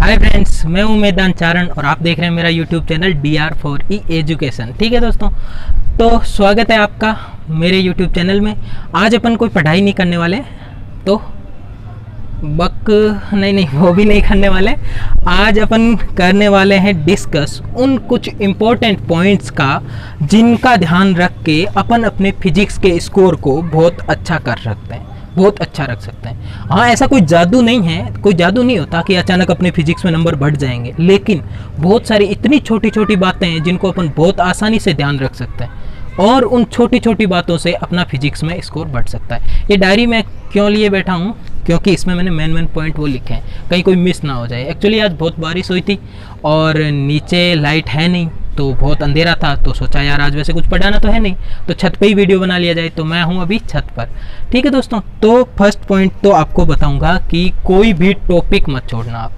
Hi friends, मैं हूं मैदान चारण और आप देख रहे हैं मेरा यूट्यूब चैनल DR4E एजुकेशन। ठीक है दोस्तों, तो स्वागत है आपका मेरे यूट्यूब चैनल में। आज अपन कोई पढ़ाई नहीं करने वाले, तो नहीं वो भी नहीं करने वाले। आज अपन करने वाले हैं डिस्कस उन कुछ इम्पोर्टेंट पॉइंट्स का जिनका ध्यान रख के अपन अपने फिजिक्स के स्कोर को बहुत अच्छा कर सकते हैं, बहुत अच्छा रख सकते हैं। हाँ, ऐसा कोई जादू नहीं है, कोई जादू नहीं होता कि अचानक अपने फिजिक्स में नंबर बढ़ जाएंगे, लेकिन बहुत सारी इतनी छोटी छोटी बातें हैं जिनको अपन बहुत आसानी से ध्यान रख सकते हैं और उन छोटी छोटी बातों से अपना फिजिक्स में स्कोर बढ़ सकता है। ये डायरी मैं क्यों लिए बैठा हूँ, क्योंकि इसमें मैंने मेन पॉइंट वो लिखे हैं, कहीं कोई मिस ना हो जाए। एक्चुअली आज बहुत बारिश हुई थी और नीचे लाइट है नहीं, तो बहुत अंधेरा था, तो सोचा यार आज वैसे कुछ पढ़ाना तो है नहीं, तो छत पे ही वीडियो बना लिया जाए। तो मैं हूँ अभी छत पर। ठीक है दोस्तों, तो फर्स्ट पॉइंट तो आपको बताऊंगा कि कोई भी टॉपिक मत छोड़ना। आप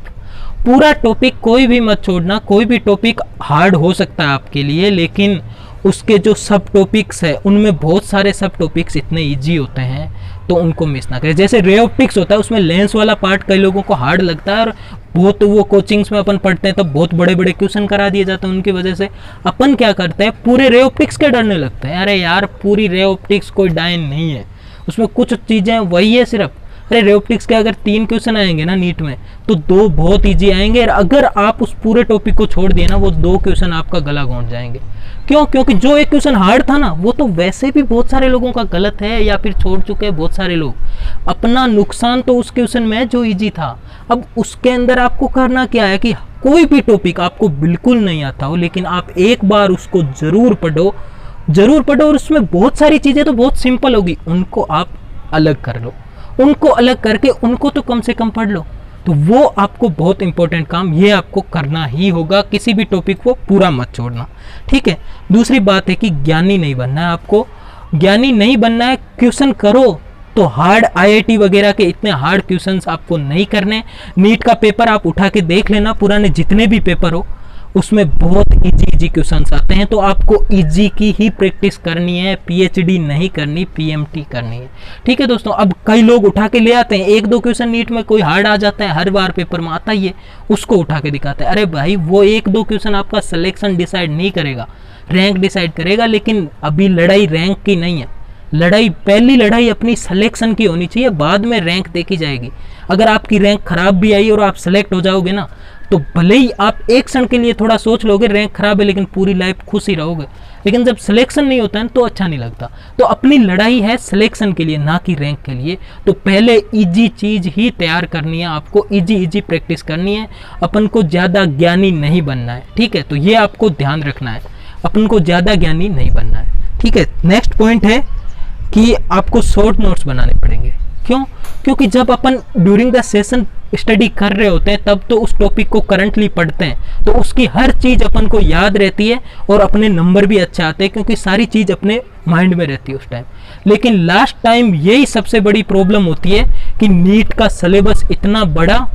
पूरा टॉपिक कोई भी मत छोड़ना। कोई भी टॉपिक हार्ड हो सकता है आपके लिए, लेकिन उसके जो सब टॉपिक्स है उनमें बहुत सारे सब टॉपिक्स इतने ईजी होते हैं, तो उनको मिस ना करें। जैसे रे ऑप्टिक्स होता है, उसमें लेंस वाला पार्ट कई लोगों को हार्ड लगता है और बहुत वो कोचिंग्स में अपन पढ़ते हैं तब बहुत बड़े बड़े क्वेश्चन करा दिए जाते हैं। उनकी वजह से अपन क्या करते हैं, पूरे रे ऑप्टिक्स के डरने लगते हैं। अरे यार, पूरी रे ऑप्टिक्स कोई डायन नहीं है, उसमें कुछ चीज़ें वही है सिर्फ। अरे रे ऑप्टिक्स के अगर 3 क्वेश्चन आएंगे ना नीट में, तो 2 बहुत ईजी आएंगे, और अगर आप उस पूरे टॉपिक को छोड़ दिए ना, वो 2 क्वेश्चन आपका गला घोंट जाएंगे। क्यों? क्योंकि जो एक क्वेश्चन हार्ड था ना, वो तो वैसे भी बहुत सारे लोगों का गलत है या फिर छोड़ चुके हैं बहुत सारे लोग। अपना नुकसान तो उस क्वेश्चन में है जो इजी था। अब उसके अंदर आपको करना क्या है कि कोई भी टॉपिक आपको बिल्कुल नहीं आता हो, लेकिन आप एक बार उसको जरूर पढ़ो, और उसमें बहुत सारी चीज़ें तो बहुत सिंपल होगी, उनको आप अलग कर लो, उनको अलग करके उनको तो कम से कम पढ़ लो। तो वो आपको बहुत इंपॉर्टेंट काम ये आपको करना ही होगा, किसी भी टॉपिक को पूरा मत छोड़ना। ठीक है। दूसरी बात है कि ज्ञानी नहीं बनना है आपको, ज्ञानी नहीं बनना है। क्वेश्चन करो तो हार्ड IIT वगैरह के इतने हार्ड क्वेश्चंस आपको नहीं करने। नीट का पेपर आप उठा के देख लेना, पुराने जितने भी पेपर हो उसमें बहुत इजी क्वेश्चंस आते हैं, तो आपको इजी की ही प्रैक्टिस करनी है, PhD नहीं करनी, PMT करनी है। ठीक है दोस्तों। अब कई लोग उठा के ले आते हैं 1-2 क्वेश्चन, नीट में कोई हार्ड आ जाता है, हर बार पेपर में आता ही है, उसको उठा के दिखाते हैं। अरे भाई, वो 1-2 क्वेश्चन आपका सिलेक्शन डिसाइड नहीं करेगा, रैंक डिसाइड करेगा, लेकिन अभी लड़ाई रैंक की नहीं है। पहली लड़ाई अपनी सिलेक्शन की होनी चाहिए, बाद में रैंक देखी जाएगी। अगर आपकी रैंक खराब भी आई और आप सेलेक्ट हो जाओगे ना, तो भले ही आप एक क्षण के लिए थोड़ा सोच लोगे रैंक खराब है, लेकिन पूरी लाइफ खुश ही रहोगे। लेकिन जब सिलेक्शन नहीं होता है तो अच्छा नहीं लगता। तो अपनी लड़ाई है सिलेक्शन के लिए, ना कि रैंक के लिए। तो पहले इजी चीज़ ही तैयार करनी है आपको, इजी प्रैक्टिस करनी है। अपन को ज़्यादा ज्ञानी नहीं बनना है। ठीक है, तो ये आपको ध्यान रखना है, अपन को ज़्यादा ज्ञानी नहीं बनना है। ठीक है। नेक्स्ट पॉइंट है कि आपको शॉर्ट नोट्स बनाने पड़ेंगे। क्यों? क्योंकि जब अपन ड्यूरिंग द सेशन स्टडी कर रहे होते हैं, तब तो उस टॉपिक को करंटली पढ़ते हैं, तो उसकी हर चीज़ अपन को याद रहती है और अपने नंबर भी अच्छे आते हैं, क्योंकि सारी चीज़ अपने माइंड में रहती है उस टाइम। लेकिन लास्ट टाइम यही सबसे बड़ी प्रॉब्लम होती है कि नीट का सिलेबस इतना बड़ा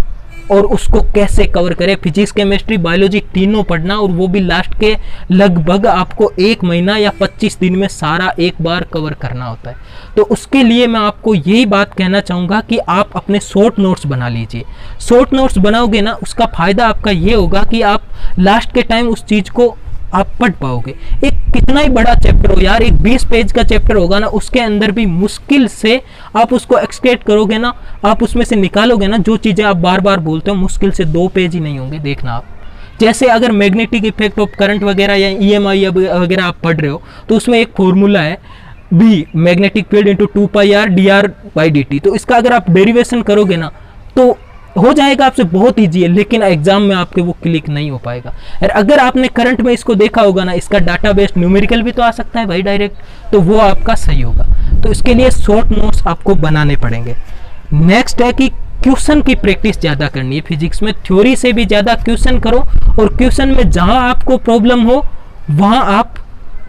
और उसको कैसे कवर करें। फिजिक्स, केमिस्ट्री, बायोलॉजी तीनों पढ़ना, और वो भी लास्ट के लगभग आपको 1 महीना या 25 दिन में सारा एक बार कवर करना होता है। तो उसके लिए मैं आपको यही बात कहना चाहूँगा कि आप अपने शॉर्ट नोट्स बना लीजिए। शॉर्ट नोट्स बनाओगे ना, उसका फ़ायदा आपका ये होगा कि आप लास्ट के टाइम उस चीज़ को आप पढ़ पाओगे। एक कितना ही बड़ा चैप्टर हो यार, एक 20 पेज का चैप्टर होगा ना, उसके अंदर भी मुश्किल से आप उसको एक्सट्रैक्ट करोगे ना, आप उसमें से निकालोगे ना जो चीज़ें आप बार बार बोलते हो, मुश्किल से 2 पेज ही नहीं होंगे। देखना आप, जैसे अगर मैग्नेटिक इफेक्ट ऑफ करंट वगैरह या EMI वगैरह आप पढ़ रहे हो, तो उसमें एक फॉर्मूला है B magnetic field into 2πr dr/dt। तो इसका अगर आप डेरिवेशन करोगे ना, तो हो जाएगा आपसे, बहुत ईजी है, लेकिन एग्जाम में आपके वो क्लिक नहीं हो पाएगा। और अगर आपने करंट में इसको देखा होगा ना, इसका डाटा बेस्ड न्यूमेरिकल भी तो आ सकता है भाई डायरेक्ट, तो वो आपका सही होगा। तो इसके लिए शॉर्ट नोट्स आपको बनाने पड़ेंगे। नेक्स्ट है कि क्वेश्चन की प्रैक्टिस ज़्यादा करनी है। फिजिक्स में थ्योरी से भी ज़्यादा क्वेश्चन करो, और क्वेश्चन में जहाँ आपको प्रॉब्लम हो वहाँ आप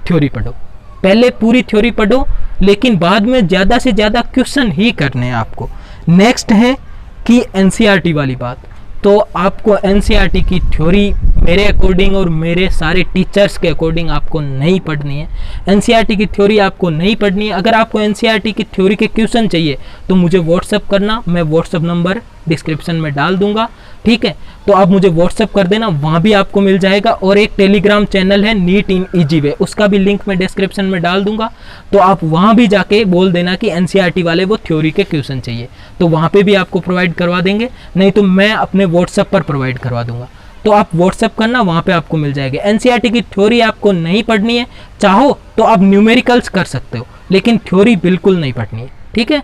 थ्योरी पढ़ो। पहले पूरी थ्योरी पढ़ो, लेकिन बाद में ज़्यादा से ज़्यादा क्वेश्चन ही करने हैं आपको। नेक्स्ट है कि NCERT वाली बात। तो आपको NCERT की थ्योरी मेरे अकॉर्डिंग और मेरे सारे टीचर्स के अकॉर्डिंग आपको नहीं पढ़नी है। NCERT की थ्योरी आपको नहीं पढ़नी है। अगर आपको NCERT की थ्योरी के क्वेश्चन चाहिए तो मुझे व्हाट्सअप करना, मैं व्हाट्सअप नंबर डिस्क्रिप्शन में डाल दूंगा। ठीक है, तो आप मुझे व्हाट्सअप कर देना, वहाँ भी आपको मिल जाएगा। और एक टेलीग्राम चैनल है नीट इन ईजी वे, उसका भी लिंक मैं डिस्क्रिप्शन में डाल दूंगा, तो आप वहाँ भी जाके बोल देना कि एनसीईआरटी वाले वो थ्योरी के क्वेश्चन चाहिए, तो वहाँ पे भी आपको प्रोवाइड करवा देंगे, नहीं तो मैं अपने व्हाट्सएप पर प्रोवाइड करवा दूंगा। तो आप व्हाट्सएप करना, वहाँ पे आपको मिल जाएगा। एनसीईआरटी की थ्योरी आपको नहीं पढ़नी है, चाहो तो आप न्यूमेरिकल्स कर सकते हो, लेकिन थ्योरी बिल्कुल नहीं पढ़नी है, ठीक है।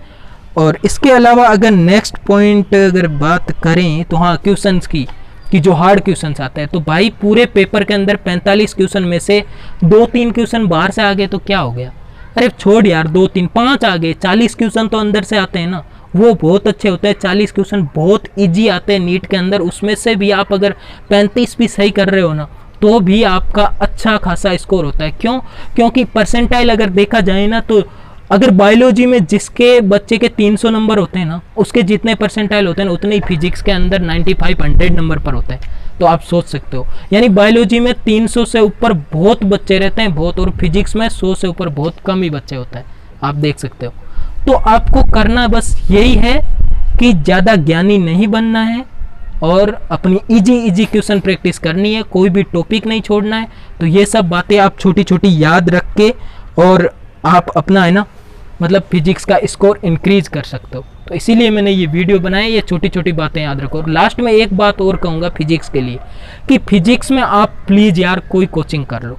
और इसके अलावा अगर नेक्स्ट पॉइंट अगर बात करें तो हाँ, क्वेश्चंस की कि जो हार्ड क्वेश्चंस आते हैं, तो भाई पूरे पेपर के अंदर 45 क्वेश्चन में से 2-3 क्वेश्चन बाहर से आ गए तो क्या हो गया, अरे छोड़ यार, 2-3 5 आ गए, 40 क्वेश्चन तो अंदर से आते हैं ना, वो बहुत अच्छे होते हैं। 40 क्वेश्चन बहुत इजी आते हैं नीट के अंदर, उसमें से भी आप अगर 35 भी सही कर रहे हो ना, तो भी आपका अच्छा खासा स्कोर होता है। क्यों? क्योंकि परसेंटाइल अगर देखा जाए ना, तो अगर बायोलॉजी में जिसके बच्चे के 300 नंबर होते हैं ना, उसके जितने परसेंटाइल होते हैं ना, उतने ही फिजिक्स के अंदर 95-100 नंबर पर होता है। तो आप सोच सकते हो, यानी बायोलॉजी में 300 से ऊपर बहुत बच्चे रहते हैं, बहुत, और फिजिक्स में 100 से ऊपर बहुत कम ही बच्चे होते हैं, आप देख सकते हो। तो आपको करना बस यही है कि ज़्यादा ज्ञानी नहीं बनना है और अपनी इजी क्वेश्चन प्रैक्टिस करनी है, कोई भी टॉपिक नहीं छोड़ना है। तो ये सब बातें आप छोटी छोटी याद रख के और आप अपना है ना, मतलब फिजिक्स का स्कोर इंक्रीज कर सकते हो। तो इसीलिए मैंने ये वीडियो बनाया, ये छोटी छोटी बातें याद रखो। और लास्ट में एक बात और कहूँगा फिजिक्स के लिए, कि फिजिक्स में आप प्लीज़ यार कोई कोचिंग कर लो।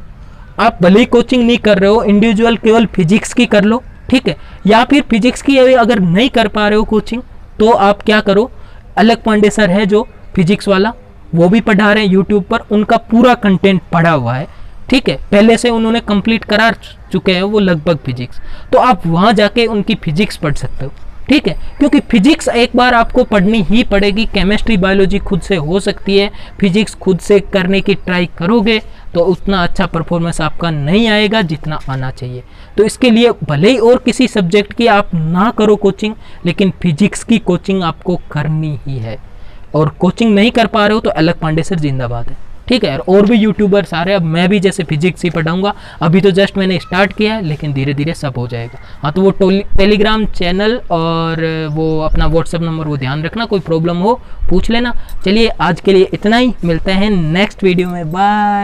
आप भले ही कोचिंग नहीं कर रहे हो, इंडिविजुअल केवल फिजिक्स की कर लो, ठीक है। या फिर फिजिक्स की अगर नहीं कर पा रहे हो कोचिंग, तो आप क्या करो, अलग पांडे सर है जो फिजिक्स वाला, वो भी पढ़ा रहे हैं यूट्यूब पर, उनका पूरा कंटेंट पढ़ा हुआ है, ठीक है, पहले से उन्होंने कंप्लीट करा चुके हैं वो लगभग फिजिक्स, तो आप वहाँ जाके उनकी फिजिक्स पढ़ सकते हो, ठीक है। क्योंकि फिजिक्स एक बार आपको पढ़नी ही पड़ेगी, केमिस्ट्री बायोलॉजी खुद से हो सकती है, फिजिक्स खुद से करने की ट्राई करोगे तो उतना अच्छा परफॉर्मेंस आपका नहीं आएगा जितना आना चाहिए। तो इसके लिए भले ही और किसी सब्जेक्ट की आप ना करो कोचिंग, लेकिन फिजिक्स की कोचिंग आपको करनी ही है। और कोचिंग नहीं कर पा रहे हो तो अलग पांडे सर जिंदाबाद है, ठीक है। और भी यूट्यूबर्स आ रहे हैं, अब मैं भी जैसे फिजिक्स ही पढ़ाऊंगा, अभी तो जस्ट मैंने स्टार्ट किया है, लेकिन धीरे धीरे सब हो जाएगा। हाँ, तो वो टेलीग्राम चैनल और वो अपना व्हाट्सएप नंबर वो ध्यान रखना, कोई प्रॉब्लम हो पूछ लेना। चलिए आज के लिए इतना ही, मिलते हैं नेक्स्ट वीडियो में, बाय।